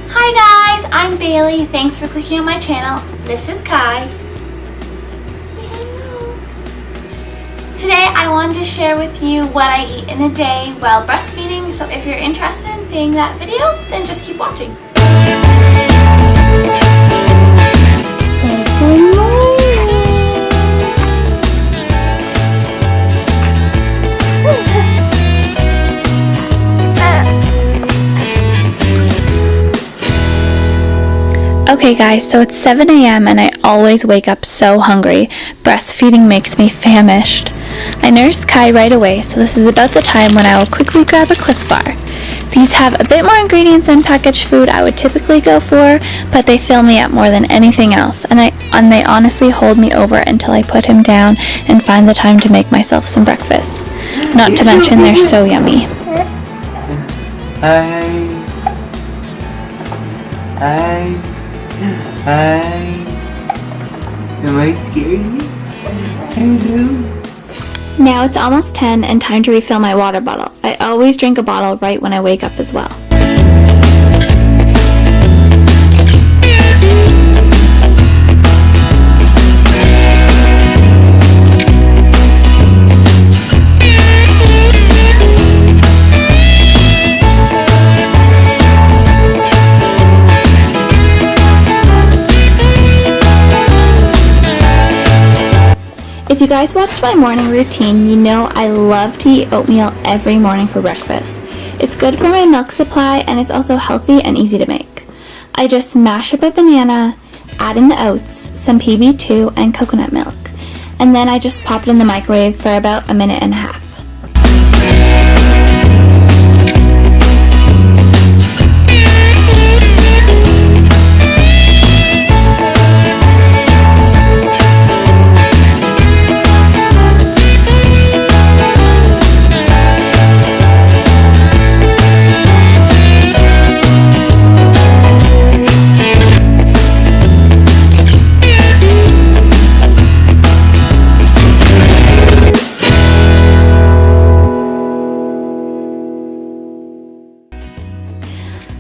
Hi guys, I'm Bailey. Thanks for clicking on my channel. This is Kai. Say hello. Today I wanted to share with you what I eat in a day while breastfeeding, so if you're interested in seeing that video, then just keep watching. Say hello. Okay guys, so it's 7 a.m. and I always wake up so hungry. Breastfeeding makes me famished. I nursed Kai right away, so this is about the time when I will quickly grab a Cliff Bar. These have a bit more ingredients than packaged food I would typically go for, but they fill me up more than anything else, and they honestly hold me over until I put him down and find the time to make myself some breakfast. Not to mention they're so yummy. Hi. Am I scared? Hello. Now it's almost 10 and time to refill my water bottle. I always drink a bottle right when I wake up as well. If you guys watched my morning routine, you know I love to eat oatmeal every morning for breakfast. It's good for my milk supply and it's also healthy and easy to make. I just mash up a banana, add in the oats, some PB2 and coconut milk, and then I just pop it in the microwave for about a minute and a half.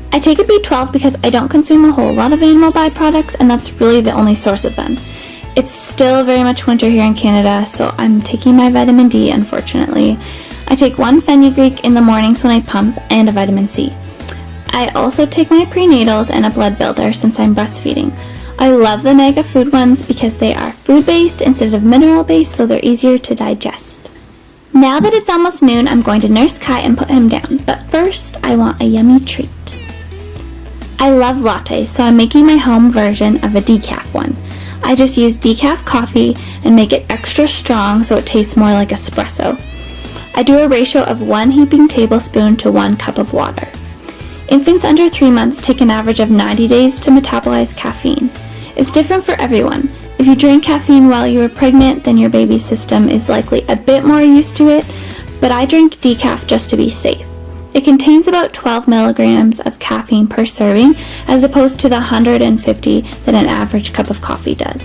I take a B12 because I don't consume a whole lot of animal byproducts, and that's really the only source of them. It's still very much winter here in Canada, so I'm taking my vitamin D, unfortunately. I take one fenugreek in the mornings when I pump, and a vitamin C. I also take my prenatals and a blood builder since I'm breastfeeding. I love the Mega Food ones because they are food-based instead of mineral-based, so they're easier to digest. Now that it's almost noon, I'm going to nurse Kai and put him down, but first I want a yummy treat. I love lattes, so I'm making my home version of a decaf one. I just use decaf coffee and make it extra strong so it tastes more like espresso. I do a ratio of 1 heaping tablespoon to 1 cup of water. Infants under 3 months take an average of 90 days to metabolize caffeine. It's different for everyone. If you drink caffeine while you were pregnant, then your baby's system is likely a bit more used to it, but I drink decaf just to be safe. It contains about 12 milligrams of caffeine per serving, as opposed to the 150 that an average cup of coffee does.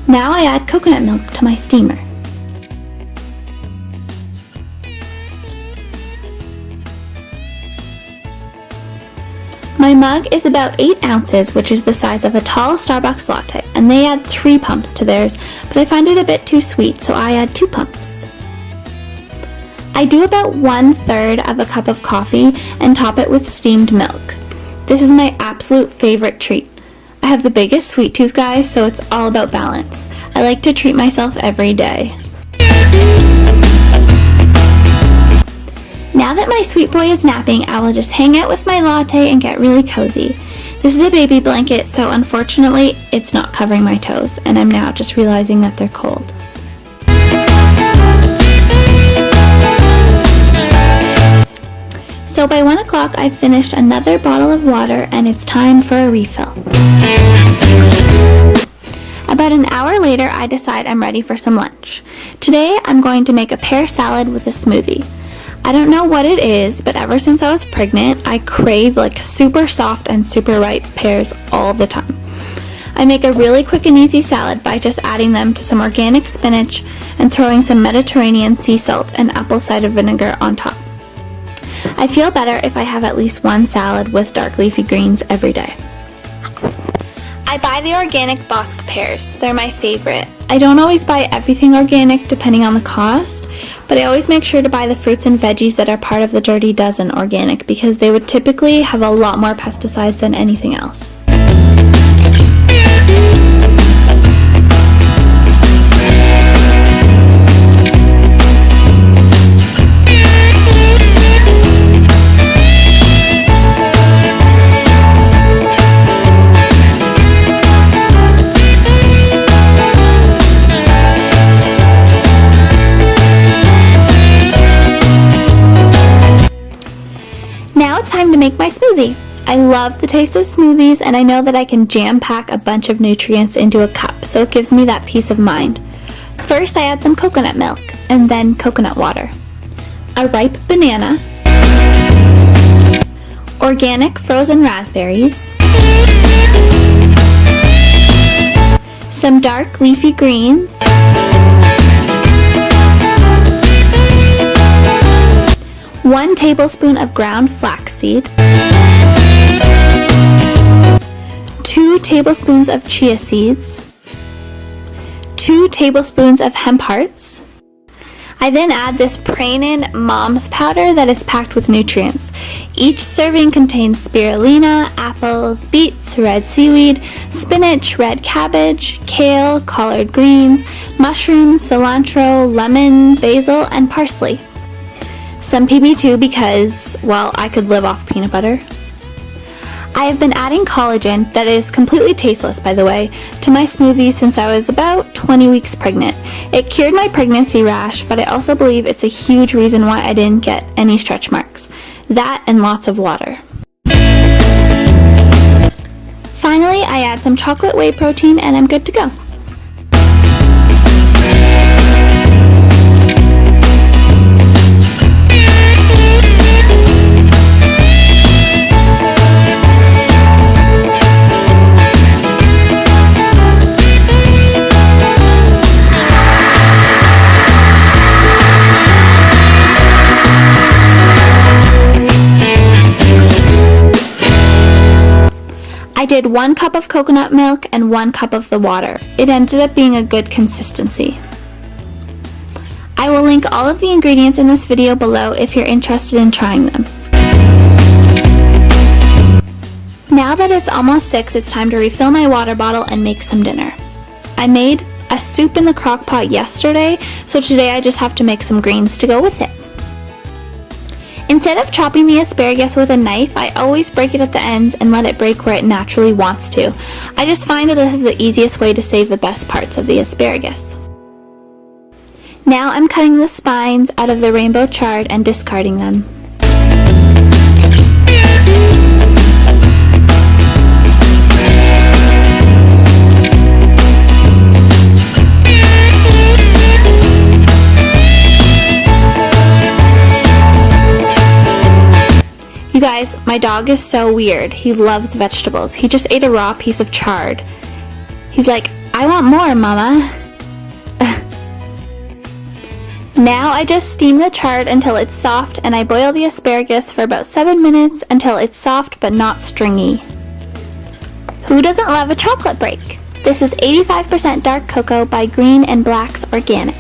Now I add coconut milk to my steamer. My mug is about 8 ounces, which is the size of a tall Starbucks latte, and they add 3 pumps to theirs, but I find it a bit too sweet, so I add 2 pumps. I do about 1/3 of a cup of coffee and top it with steamed milk. This is my absolute favorite treat. I have the biggest sweet tooth, guys, so it's all about balance. I like to treat myself every day. Now that my sweet boy is napping, I will just hang out with my latte and get really cozy. This is a baby blanket, so unfortunately it's not covering my toes, and I'm now just realizing that they're cold. So by 1 o'clock, I've finished another bottle of water and it's time for a refill. About an hour later, I decide I'm ready for some lunch. Today, I'm going to make a pear salad with a smoothie. I don't know what it is, but ever since I was pregnant, I crave like super soft and super ripe pears all the time. I make a really quick and easy salad by just adding them to some organic spinach and throwing some Mediterranean sea salt and apple cider vinegar on top. I feel better if I have at least one salad with dark leafy greens every day. I buy the organic Bosc pears. They're my favorite. I don't always buy everything organic depending on the cost, but I always make sure to buy the fruits and veggies that are part of the Dirty Dozen organic because they would typically have a lot more pesticides than anything else. Now it's time to make my smoothie. I love the taste of smoothies, and I know that I can jam-pack a bunch of nutrients into a cup, so it gives me that peace of mind. First, I add some coconut milk, and then coconut water, a ripe banana, organic frozen raspberries, some dark leafy greens, 1 tablespoon of ground flaxseed, 2 tablespoons of chia seeds, 2 tablespoons of hemp hearts. I then add this Pranin Mom's powder that is packed with nutrients. Each serving contains spirulina, apples, beets, red seaweed, spinach, red cabbage, kale, collard greens, mushrooms, cilantro, lemon, basil, and parsley. Some PB2 because, well, I could live off peanut butter. I have been adding collagen, that is completely tasteless by the way, to my smoothie since I was about 20 weeks pregnant. It cured my pregnancy rash, but I also believe it's a huge reason why I didn't get any stretch marks. That and lots of water. Finally, I add some chocolate whey protein and I'm good to go. I did 1 cup of coconut milk and 1 cup of the water. It ended up being a good consistency. I will link all of the ingredients in this video below if you're interested in trying them. Now that it's almost 6, it's time to refill my water bottle and make some dinner. I made a soup in the crock pot yesterday, so today I just have to make some greens to go with it. Instead of chopping the asparagus with a knife, I always break it at the ends and let it break where it naturally wants to. I just find that this is the easiest way to save the best parts of the asparagus. Now I'm cutting the spines out of the rainbow chard and discarding them. You guys, my dog is so weird. He loves vegetables. He just ate a raw piece of chard. He's like, I want more, Mama. Now I just steam the chard until it's soft and I boil the asparagus for about 7 minutes until it's soft but not stringy. Who doesn't love a chocolate break? This is 85% dark cocoa by Green and Black's Organic.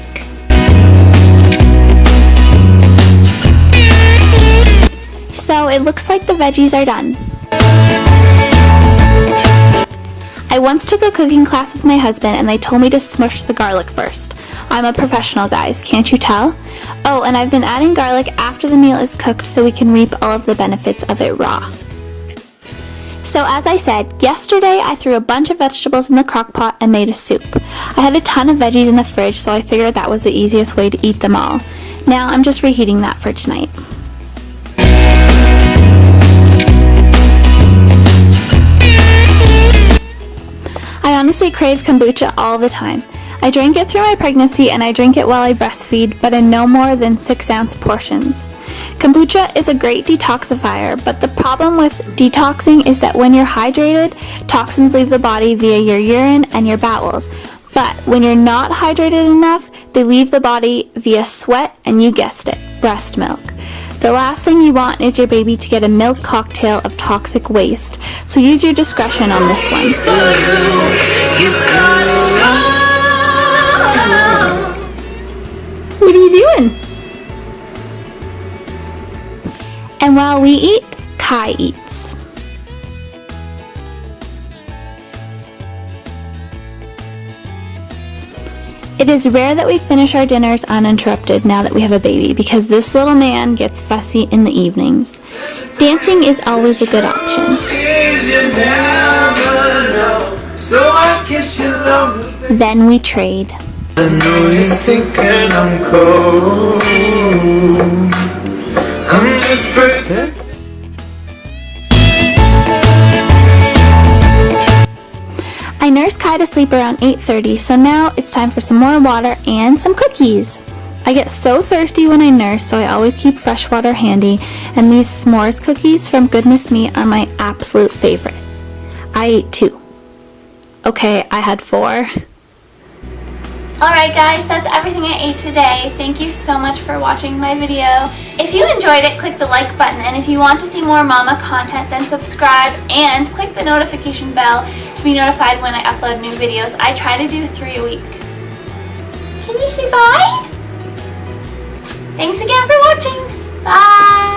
So it looks like the veggies are done. I once took a cooking class with my husband and they told me to smush the garlic first. I'm a professional, guys, can't you tell? Oh, and I've been adding garlic after the meal is cooked so we can reap all of the benefits of it raw. So as I said, yesterday I threw a bunch of vegetables in the crock pot and made a soup. I had a ton of veggies in the fridge, so I figured that was the easiest way to eat them all. Now I'm just reheating that for tonight. I honestly crave kombucha all the time. I drink it through my pregnancy and I drink it while I breastfeed, but in no more than 6-ounce portions. Kombucha is a great detoxifier, but the problem with detoxing is that when you're hydrated, toxins leave the body via your urine and your bowels. But when you're not hydrated enough, they leave the body via sweat and, you guessed it, breast milk. The last thing you want is your baby to get a milk cocktail of toxic waste, so use your discretion on this one. What are you doing? And while we eat, Kai eats. It is rare that we finish our dinners uninterrupted now that we have a baby, because this little man gets fussy in the evenings. Dancing is always a good option. Then we trade. I know you're thinking I'm cold. I'm just protected. I nursed Kai to sleep around 8:30, so now it's time for some more water and some cookies. I get so thirsty when I nurse, so I always keep fresh water handy, and these s'mores cookies from Goodness Me are my absolute favorite. I ate 2. Okay, I had 4. Alright guys, that's everything I ate today. Thank you so much for watching my video. If you enjoyed it, click the like button, and if you want to see more mama content, then subscribe and click the notification bell to be notified when I upload new videos. I try to do 3 a week. Can you say bye? Thanks again for watching. Bye!